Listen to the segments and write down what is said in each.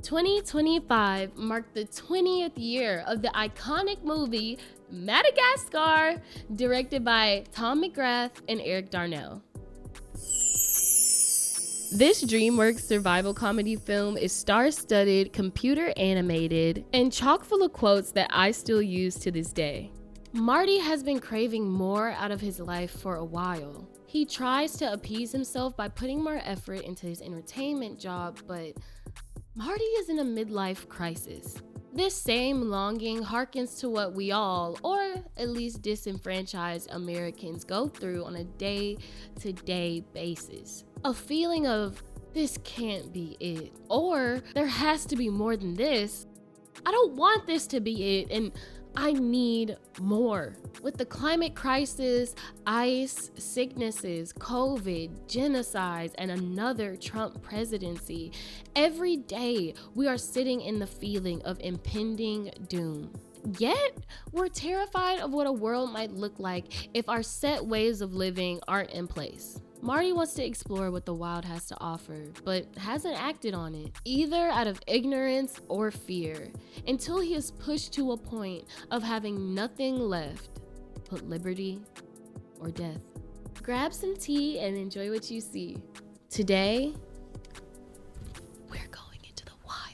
2025 marked the 20th year of the iconic movie Madagascar, directed by Tom McGrath and Eric Darnell. This DreamWorks survival comedy film is star-studded, computer animated, and chock full of quotes that I still use to this day. Marty has been craving more out of his life for a while. He tries to appease himself by putting more effort into his entertainment job, but Marty is in a midlife crisis. This same longing harkens to what we all, or at least disenfranchised Americans, go through on a day-to-day basis. A feeling of, this can't be it, or there has to be more than this. I don't want this to be it, and I need more. With the climate crisis, ICE, sicknesses, COVID, genocides, and another Trump presidency, every day we are sitting in the feeling of impending doom. Yet, we're terrified of what a world might look like if our set ways of living aren't in place. Marty wants to explore what the wild has to offer, but hasn't acted on it, either out of ignorance or fear, until he is pushed to a point of having nothing left but liberty or death. Grab some tea and enjoy what you see. Today, we're going into the wild.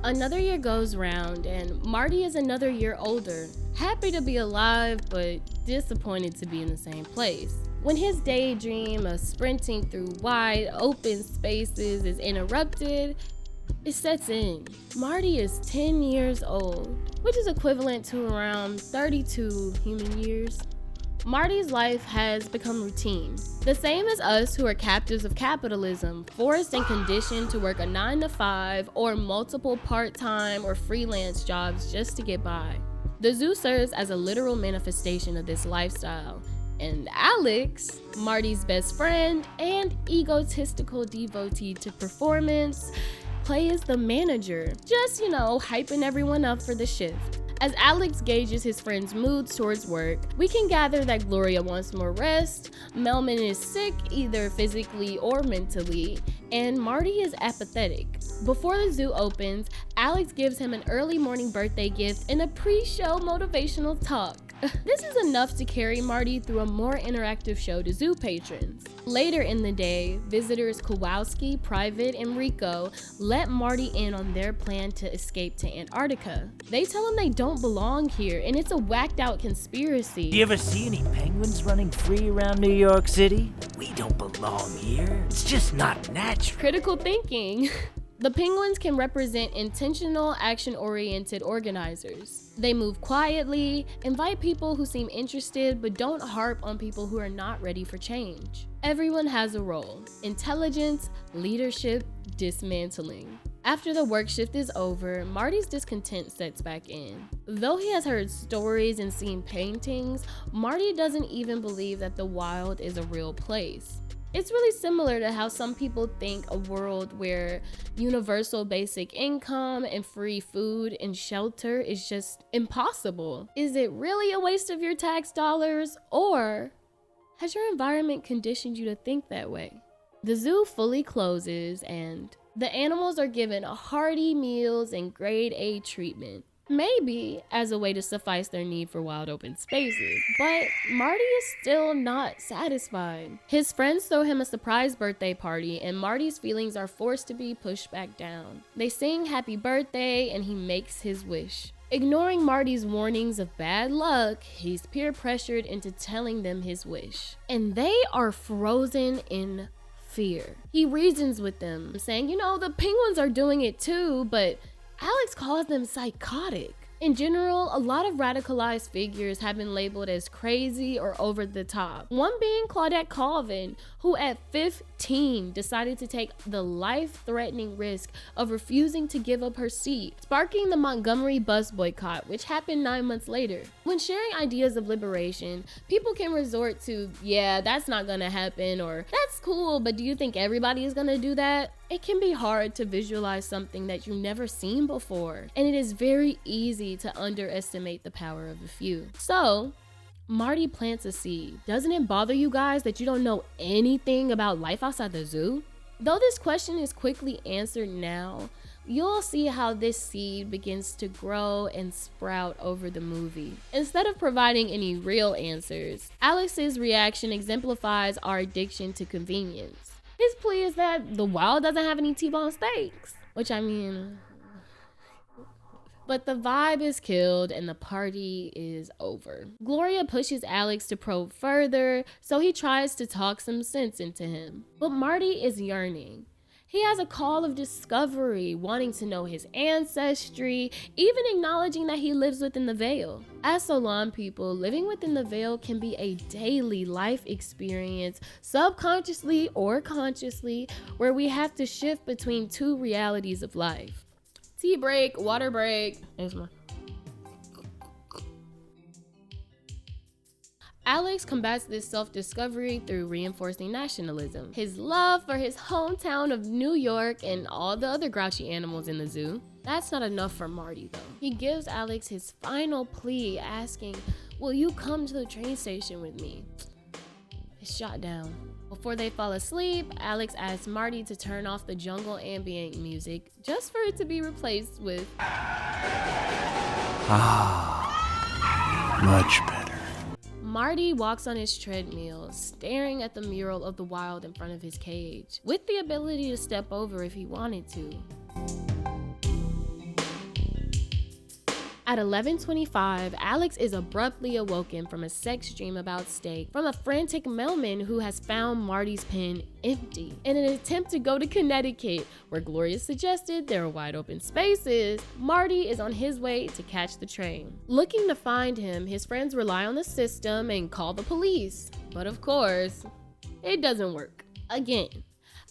Another year goes round, and Marty is another year older, happy to be alive, but disappointed to be in the same place. When his daydream of sprinting through wide open spaces is interrupted, it sets in. Marty is 10 years old, which is equivalent to around 32 human years. Marty's life has become routine, the same as us who are captives of capitalism, forced and conditioned to work a 9-to-5 or multiple part-time or freelance jobs just to get by. The zoo serves as a literal manifestation of this lifestyle, and Alex, Marty's best friend and egotistical devotee to performance, plays the manager, just, hyping everyone up for the shift. As Alex gauges his friend's moods towards work, we can gather that Gloria wants more rest, Melman is sick either physically or mentally, and Marty is apathetic. Before the zoo opens, Alex gives him an early morning birthday gift and a pre-show motivational talk. This is enough to carry Marty through a more interactive show to zoo patrons. Later in the day, visitors Kowalski, Private, and Rico let Marty in on their plan to escape to Antarctica. They tell him they don't belong here, and it's a whacked out conspiracy. You ever see any penguins running free around New York City? We don't belong here. It's just not natural. Critical thinking. The penguins can represent intentional, action-oriented organizers. They move quietly, invite people who seem interested, but don't harp on people who are not ready for change. Everyone has a role: intelligence, leadership, dismantling. After the work shift is over, Marty's discontent sets back in. Though he has heard stories and seen paintings, Marty doesn't even believe that the wild is a real place. It's really similar to how some people think a world where universal basic income and free food and shelter is just impossible. Is it really a waste of your tax dollars, or has your environment conditioned you to think that way? The zoo fully closes and the animals are given hearty meals and grade A treatment. Maybe as a way to suffice their need for wild open spaces, but Marty is still not satisfied. His friends throw him a surprise birthday party, and Marty's feelings are forced to be pushed back down. They sing happy birthday, and he makes his wish. Ignoring Marty's warnings of bad luck, he's peer pressured into telling them his wish, and they are frozen in fear. He reasons with them, saying, the penguins are doing it too, but Alex calls them psychotic. In general, a lot of radicalized figures have been labeled as crazy or over the top. One being Claudette Colvin, who at 15 team decided to take the life-threatening risk of refusing to give up her seat, sparking the Montgomery bus boycott, which happened 9 months later. When sharing ideas of liberation, people can resort to, yeah, that's not gonna happen, or that's cool, but do you think everybody is gonna do that? It can be hard to visualize something that you've never seen before, and it is very easy to underestimate the power of a few. So, Marty plants a seed. Doesn't it bother you guys that you don't know anything about life outside the zoo? Though this question is quickly answered now, you'll see how this seed begins to grow and sprout over the movie. Instead of providing any real answers, Alex's reaction exemplifies our addiction to convenience. His plea is that the wild doesn't have any T-bone steaks, which I mean, but the vibe is killed and the party is over. Gloria pushes Alex to probe further, so he tries to talk some sense into him. But Marty is yearning. He has a call of discovery, wanting to know his ancestry, even acknowledging that he lives within the veil. As Solon people, living within the veil can be a daily life experience, subconsciously or consciously, where we have to shift between two realities of life. Tea break, water break. There's more. Alex combats this self-discovery through reinforcing nationalism. His love for his hometown of New York and all the other grouchy animals in the zoo. That's not enough for Marty though. He gives Alex his final plea, asking, "Will you come to the train station with me?" It's shot down. Before they fall asleep, Alex asks Marty to turn off the jungle ambient music just for it to be replaced with much better. Marty walks on his treadmill, staring at the mural of the wild in front of his cage, with the ability to step over if he wanted to. At 11:25, Alex is abruptly awoken from a sex dream about steak from a frantic mailman who has found Marty's pen empty. In an attempt to go to Connecticut, where Gloria suggested there are wide open spaces, Marty is on his way to catch the train. Looking to find him, his friends rely on the system and call the police. But of course, it doesn't work. Again,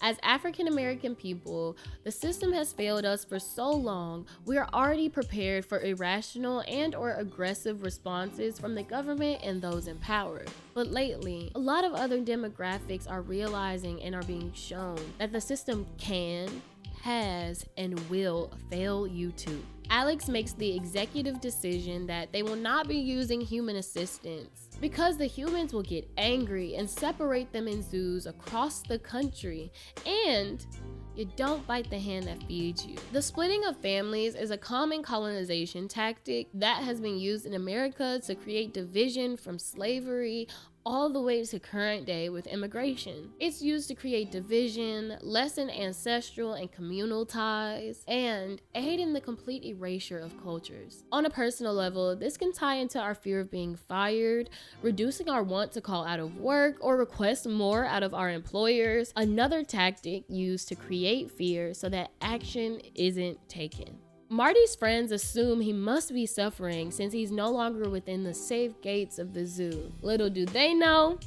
as African American people, the system has failed us for so long, we are already prepared for irrational and or aggressive responses from the government and those in power. But lately, a lot of other demographics are realizing and are being shown that the system can, has, and will fail you too. Alex makes the executive decision that they will not be using human assistants because the humans will get angry and separate them in zoos across the country, and you don't bite the hand that feeds you. The splitting of families is a common colonization tactic that has been used in America to create division from slavery all the way to current day with immigration. It's used to create division, lessen ancestral and communal ties, and aid in the complete erasure of cultures. On a personal level, this can tie into our fear of being fired, reducing our want to call out of work or request more out of our employers, another tactic used to create fear so that action isn't taken. Marty's friends assume he must be suffering since he's no longer within the safe gates of the zoo. Little do they know,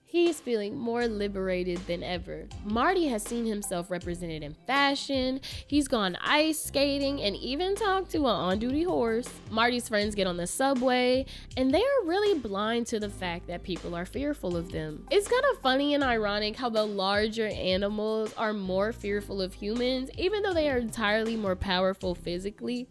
he's feeling more liberated than ever. Marty has seen himself represented in fashion, he's gone ice skating, and even talked to an on-duty horse. Marty's friends get on the subway, and they are really blind to the fact that people are fearful of them. It's kind of funny and ironic how the larger animals are more fearful of humans, even though they are entirely more powerful physically.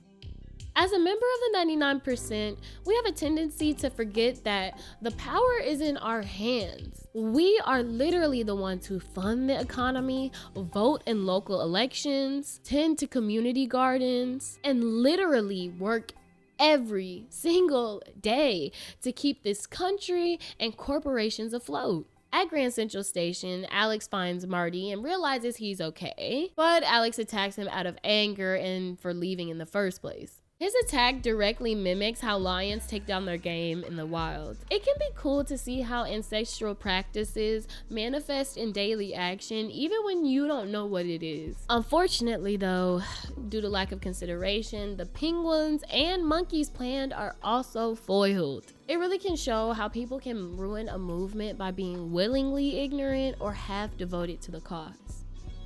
As a member of the 99%, we have a tendency to forget that the power is in our hands. We are literally the ones who fund the economy, vote in local elections, tend to community gardens, and literally work every single day to keep this country and corporations afloat. At Grand Central Station, Alex finds Marty and realizes he's okay, but Alex attacks him out of anger and for leaving in the first place. His attack directly mimics how lions take down their game in the wild. It can be cool to see how ancestral practices manifest in daily action even when you don't know what it is. Unfortunately though, due to lack of consideration, the penguins and monkeys planned are also foiled. It really can show how people can ruin a movement by being willingly ignorant or half devoted to the cause.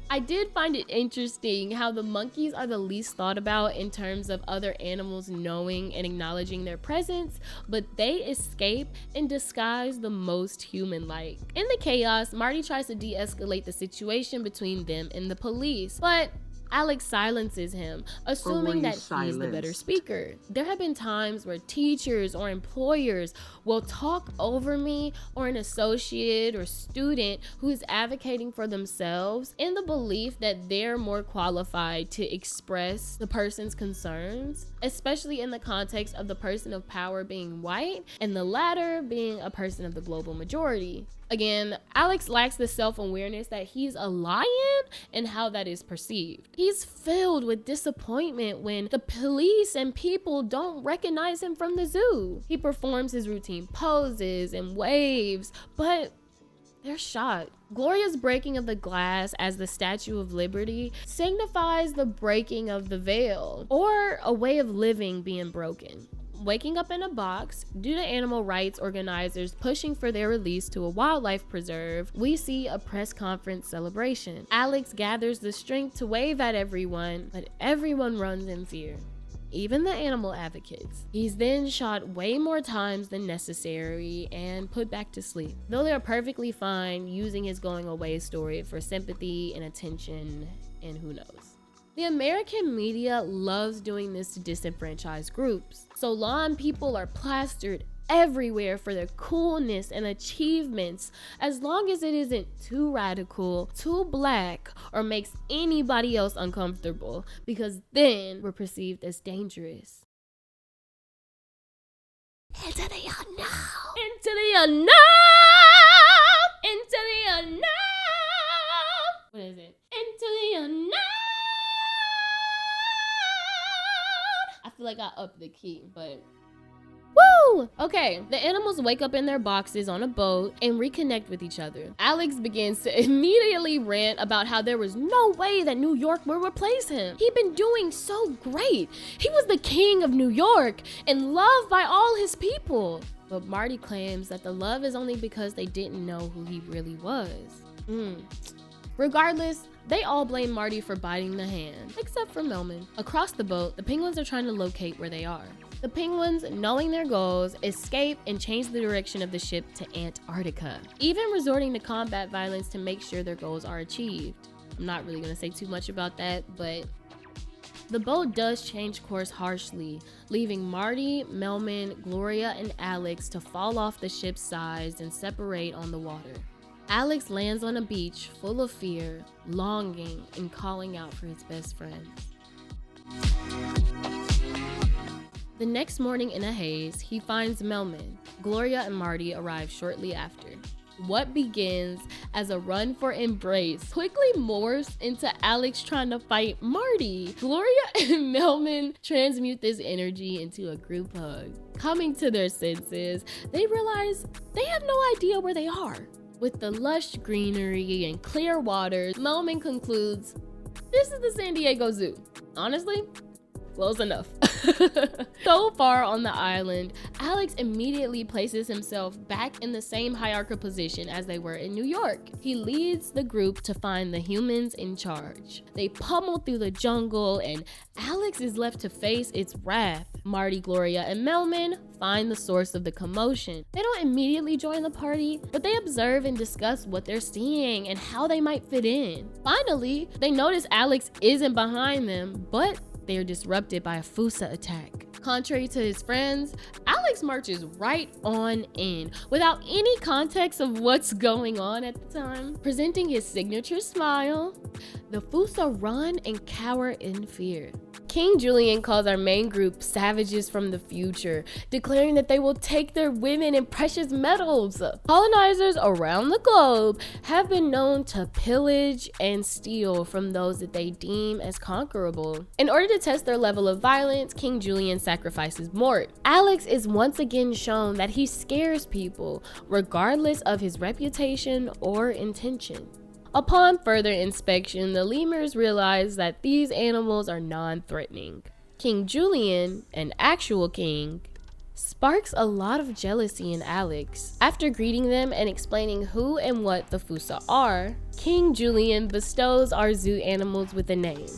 I did find it interesting how the monkeys are the least thought about in terms of other animals knowing and acknowledging their presence, but they escape in disguise the most human-like. In the chaos, Marty tries to de-escalate the situation between them and the police, but Alex silences him, assuming that he's the better speaker. There have been times where teachers or employers will talk over me or an associate or student who is advocating for themselves in the belief that they're more qualified to express the person's concerns, especially in the context of the person of power being white and the latter being a person of the global majority. Again, Alex lacks the self-awareness that he's a lion and how that is perceived. He's filled with disappointment when the police and people don't recognize him from the zoo. He performs his routine poses and waves, but they're shot. Gloria's breaking of the glass as the Statue of Liberty signifies the breaking of the veil, or a way of living being broken. Waking up in a box, due to animal rights organizers pushing for their release to a wildlife preserve, we see a press conference celebration. Alex gathers the strength to wave at everyone, but everyone runs in fear, even the animal advocates. He's then shot way more times than necessary and put back to sleep, though they're perfectly fine using his going away story for sympathy and attention, and who knows. The American media loves doing this to disenfranchised groups. So lawn people are plastered everywhere for their coolness and achievements, as long as it isn't too radical, too black, or makes anybody else uncomfortable, because then we're perceived as dangerous. Into the unknown! Into the unknown! Into the unknown! What is it? Into the unknown! I feel like I upped the key, but woo! Okay, the animals wake up in their boxes on a boat and reconnect with each other. Alex begins to immediately rant about how there was no way that New York would replace him. He'd been doing so great. He was the king of New York and loved by all his people. But Marty claims that the love is only because they didn't know who he really was. Regardless, they all blame Marty for biting the hand, except for Melman. Across the boat, the penguins are trying to locate where they are. The penguins, knowing their goals, escape and change the direction of the ship to Antarctica, even resorting to combat violence to make sure their goals are achieved. I'm not really going to say too much about that, but the boat does change course harshly, leaving Marty, Melman, Gloria, and Alex to fall off the ship's sides and separate on the water. Alex lands on a beach full of fear, longing, and calling out for his best friends. The next morning in a haze, he finds Melman. Gloria and Marty arrive shortly after. What begins as a run for embrace quickly morphs into Alex trying to fight Marty. Gloria and Melman transmute this energy into a group hug. Coming to their senses, they realize they have no idea where they are. With the lush greenery and clear waters, Melman concludes, this is the San Diego Zoo. Honestly, close enough. So far on the island, Alex immediately places himself back in the same hierarchical position as they were in New York. He leads the group to find the humans in charge. They pummel through the jungle and Alex is left to face its wrath. Marty, Gloria, and Melman find the source of the commotion. They don't immediately join the party, but they observe and discuss what they're seeing and how they might fit in. Finally, they notice Alex isn't behind them, but they are disrupted by a Fusa attack. Contrary to his friends, Alex marches right on in without any context of what's going on at the time. Presenting his signature smile, the Fusa run and cower in fear. King Julian calls our main group savages from the future, declaring that they will take their women and precious metals. Colonizers around the globe have been known to pillage and steal from those that they deem as conquerable. In order to test their level of violence, King Julian sacrifices Mort. Alex is once again shown that he scares people, regardless of his reputation or intention. Upon further inspection, the lemurs realize that these animals are non-threatening. King Julian, an actual king, sparks a lot of jealousy in Alex. After greeting them and explaining who and what the Fusa are, King Julian bestows our zoo animals with a name: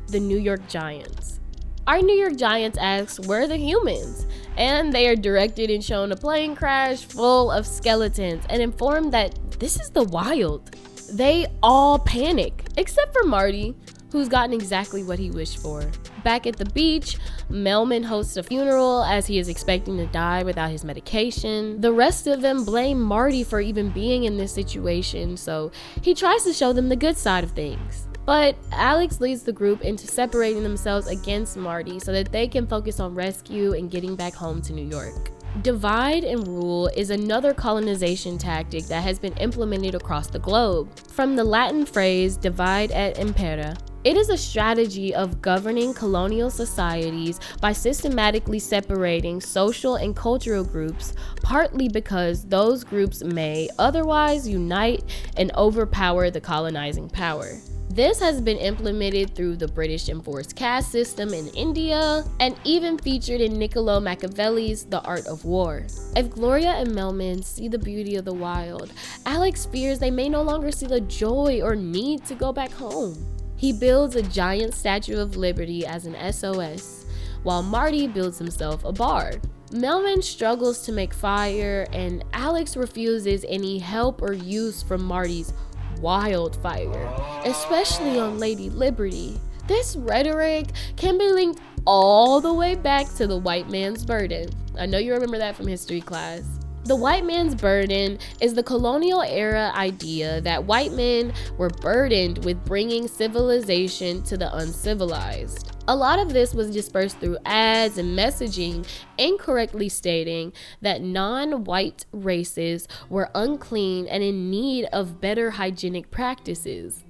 the New York Giants. Our New York Giants ask where are the humans, and they are directed and shown a plane crash full of skeletons and informed that this is the wild. They all panic, except for Marty, who's gotten exactly what he wished for. Back at the beach, Melman hosts a funeral as he is expecting to die without his medication. The rest of them blame Marty for even being in this situation, so he tries to show them the good side of things. But Alex leads the group into separating themselves against Marty so that they can focus on rescue and getting back home to New York. Divide and rule is another colonization tactic that has been implemented across the globe. From the Latin phrase divide et impera, it is a strategy of governing colonial societies by systematically separating social and cultural groups, partly because those groups may otherwise unite and overpower the colonizing power. This has been implemented through the British enforced caste system in India and even featured in Niccolo Machiavelli's The Art of War. If Gloria and Melman see the beauty of the wild, Alex fears they may no longer see the joy or need to go back home. He builds a giant Statue of Liberty as an SOS, while Marty builds himself a bar. Melman struggles to make fire, and Alex refuses any help or use from Marty's wildfire, especially on Lady Liberty. This rhetoric can be linked all the way back to the white man's burden. I know you remember that from history class. The white man's burden is the colonial era idea that white men were burdened with bringing civilization to the uncivilized. A lot of this was dispersed through ads and messaging, incorrectly stating that non-white races were unclean and in need of better hygienic practices.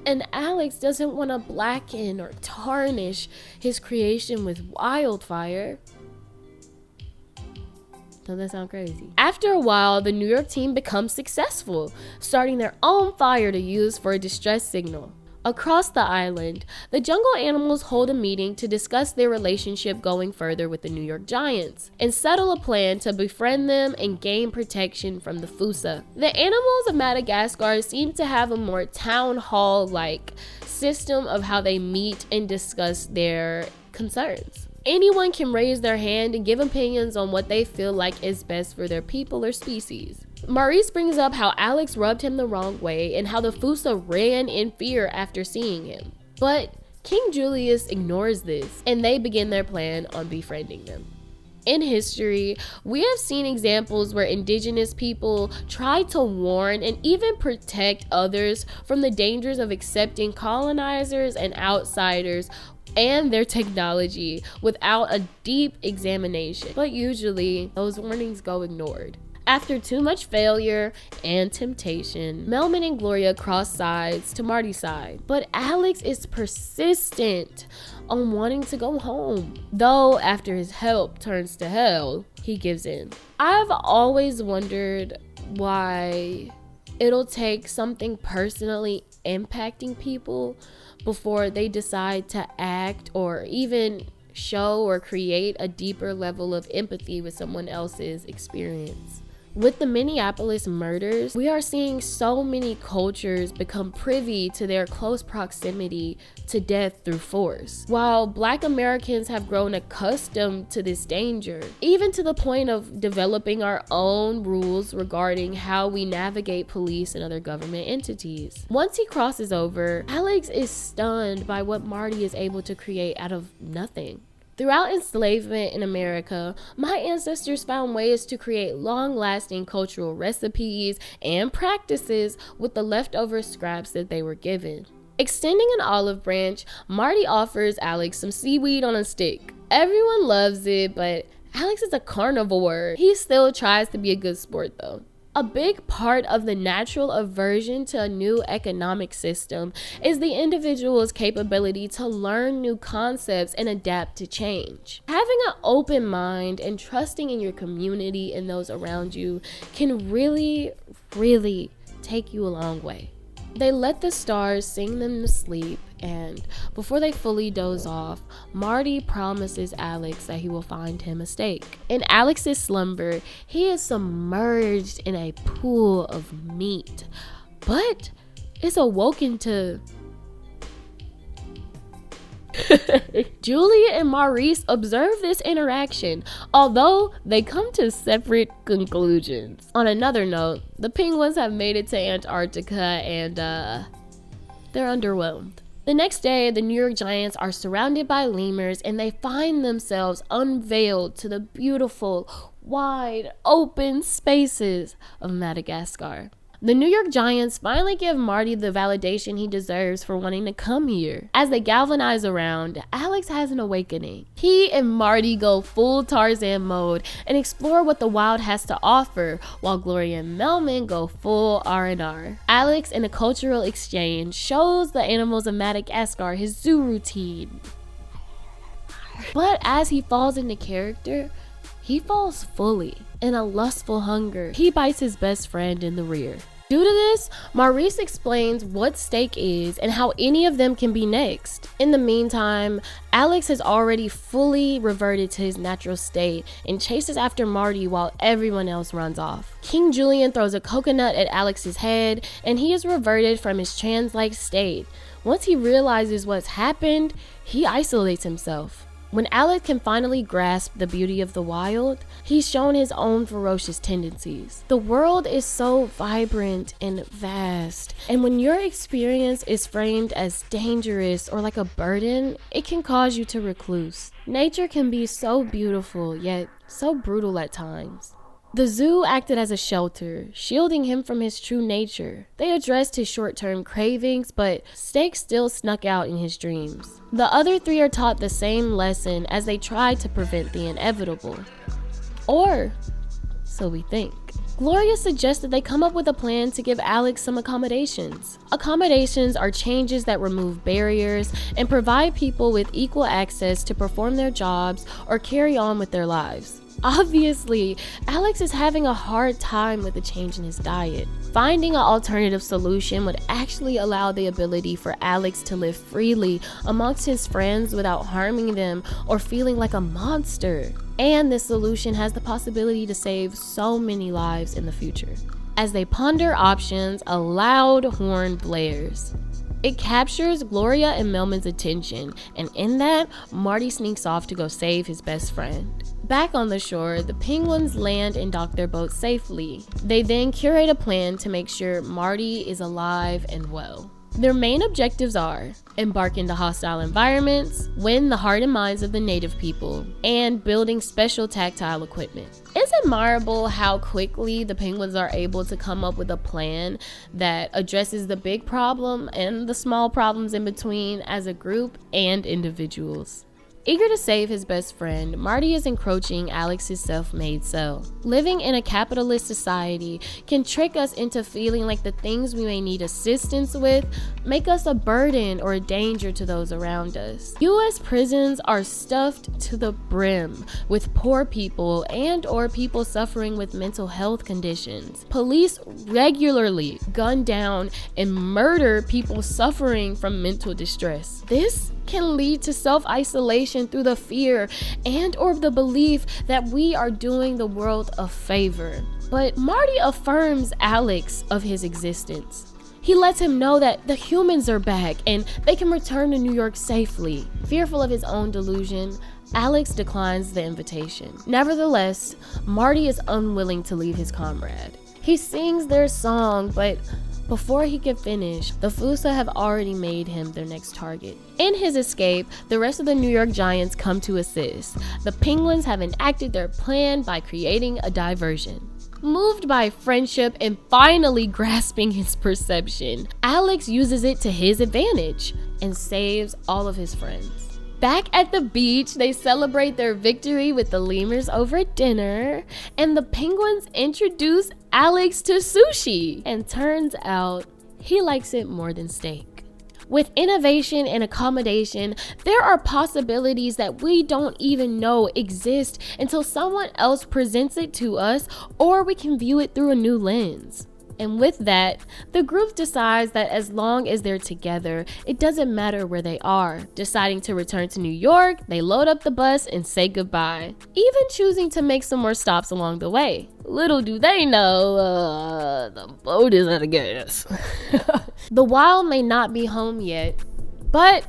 And Alex doesn't want to blacken or tarnish his creation with wildfire. Doesn't that sound crazy? After a while, the New York team becomes successful, starting their own fire to use for a distress signal. Across the island, the jungle animals hold a meeting to discuss their relationship going further with the New York Giants and settle a plan to befriend them and gain protection from the Fusa. The animals of Madagascar seem to have a more town hall-like system of how they meet and discuss their concerns. Anyone can raise their hand and give opinions on what they feel like is best for their people or species. Maurice brings up how Alex rubbed him the wrong way and how the Fusa ran in fear after seeing him. But King Julius ignores this, and they begin their plan on befriending them. In history, we have seen examples where indigenous people try to warn and even protect others from the dangers of accepting colonizers and outsiders and their technology without a deep examination. But usually, those warnings go ignored. After too much failure and temptation, Melman and Gloria cross sides to Marty's side, but Alex is persistent on wanting to go home. Though after his help turns to hell, he gives in. I've always wondered why it'll take something personally impacting people before they decide to act or even show or create a deeper level of empathy with someone else's experience. With the Minneapolis murders, we are seeing so many cultures become privy to their close proximity to death through force, while Black Americans have grown accustomed to this danger, even to the point of developing our own rules regarding how we navigate police and other government entities. Once he crosses over, Alex is stunned by what Marty is able to create out of nothing. Throughout enslavement in America, my ancestors found ways to create long-lasting cultural recipes and practices with the leftover scraps that they were given. Extending an olive branch, Marty offers Alex some seaweed on a stick. Everyone loves it, but Alex is a carnivore. He still tries to be a good sport though. A big part of the natural aversion to a new economic system is the individual's capability to learn new concepts and adapt to change. Having an open mind and trusting in your community and those around you can really take you a long way. They let the stars sing them to sleep, and before they fully doze off, Marty promises Alex that he will find him a steak. In Alex's slumber, he is submerged in a pool of meat, but is awoken to Julia and Maurice observe this interaction, although they come to separate conclusions. On another note, the penguins have made it to Antarctica and they're underwhelmed. The next day, the New York Giants are surrounded by lemurs and they find themselves unveiled to the beautiful, wide, open spaces of Madagascar. The New York Giants finally give Marty the validation he deserves for wanting to come here. As they galvanize around, Alex has an awakening. He and Marty go full Tarzan mode and explore what the wild has to offer, while Gloria and Melman go full R&R. Alex, in a cultural exchange, shows the animals of Madagascar his zoo routine. But as he falls into character, he falls fully. In a lustful hunger, he bites his best friend in the rear. Due to this, Maurice explains what steak is and how any of them can be next. In the meantime, Alex has already fully reverted to his natural state and chases after Marty while everyone else runs off. King Julian throws a coconut at Alex's head and he is reverted from his trance-like state. Once he realizes what's happened, he isolates himself. When Alex can finally grasp the beauty of the wild, he's shown his own ferocious tendencies. The world is so vibrant and vast, and when your experience is framed as dangerous or like a burden, it can cause you to recluse. Nature can be so beautiful, yet so brutal at times. The zoo acted as a shelter, shielding him from his true nature. They addressed his short-term cravings, but steak still snuck out in his dreams. The other three are taught the same lesson as they try to prevent the inevitable. Or so we think. Gloria suggested they come up with a plan to give Alex some accommodations. Accommodations are changes that remove barriers and provide people with equal access to perform their jobs or carry on with their lives. Obviously, Alex is having a hard time with the change in his diet. Finding an alternative solution would actually allow the ability for Alex to live freely amongst his friends without harming them or feeling like a monster. And this solution has the possibility to save so many lives in the future. As they ponder options, a loud horn blares. It captures Gloria and Melman's attention, and in that, Marty sneaks off to go save his best friend. Back on the shore, the penguins land and dock their boat safely. They then curate a plan to make sure Marty is alive and well. Their main objectives are embark into hostile environments, win the heart and minds of the native people, and building special tactile equipment. It's admirable how quickly the penguins are able to come up with a plan that addresses the big problem and the small problems in between as a group and individuals. Eager to save his best friend, Marty is encroaching Alex's self-made cell. Living in a capitalist society can trick us into feeling like the things we may need assistance with make us a burden or a danger to those around us. U.S. prisons are stuffed to the brim with poor people and or people suffering with mental health conditions. Police regularly gun down and murder people suffering from mental distress. This can lead to self-isolation through the fear and or the belief that we are doing the world a favor. But Marty affirms Alex of his existence. He lets him know that the humans are back and they can return to New York safely. Fearful of his own delusion, Alex declines the invitation. Nevertheless, Marty is unwilling to leave his comrade. He sings their song, but before he can finish, the Fusa have already made him their next target. In his escape, the rest of the New York Giants come to assist. The Penguins have enacted their plan by creating a diversion. Moved by friendship and finally grasping his perception, Alex uses it to his advantage and saves all of his friends. Back at the beach, they celebrate their victory with the lemurs over dinner, and the penguins introduce Alex to sushi, and turns out he likes it more than steak. With innovation and accommodation, there are possibilities that we don't even know exist until someone else presents it to us, or we can view it through a new lens. And with that, the group decides that as long as they're together, it doesn't matter where they are. Deciding to return to New York, they load up the bus and say goodbye, even choosing to make some more stops along the way. Little do they know, the boat is out of gas. The wild may not be home yet, but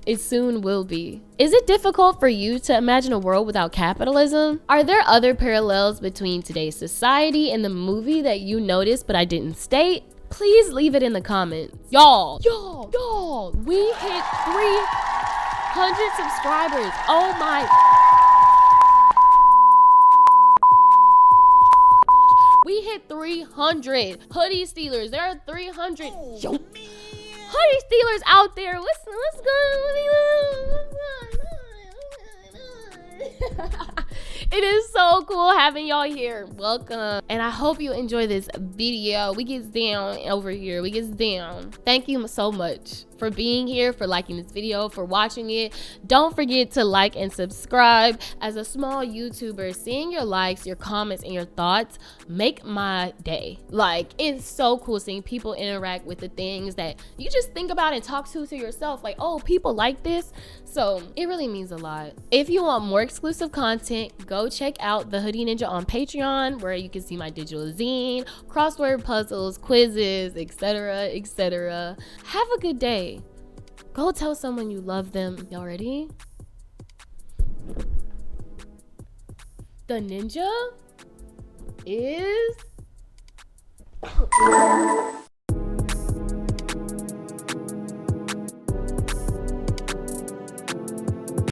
it soon will be. Is it difficult for you to imagine a world without capitalism? Are there other parallels between today's society and the movie that you noticed but I didn't state? Please leave it in the comments. Y'all, we hit 300 subscribers. Oh my. We hit 300. Hoodie stealers, there are 300. Yo. Hoodie stealers out there. What's going on? It is so cool having y'all here. Welcome. And I hope you enjoy this video. We get down over here. We get down. Thank you so much for being here, for liking this video, for watching it. Don't forget to like and subscribe. As a small YouTuber, seeing your likes, your comments, and your thoughts make my day. Like, it's so cool seeing people interact with the things that you just think about and talk to yourself. Like, oh, people like this. So it really means a lot. If you want more exclusive content, go check out Thehoodieninja on Patreon, where you can see my digital zine, crossword puzzles, quizzes, etc., etc. Have a good day. Go tell someone you love them. Y'all ready? The ninja is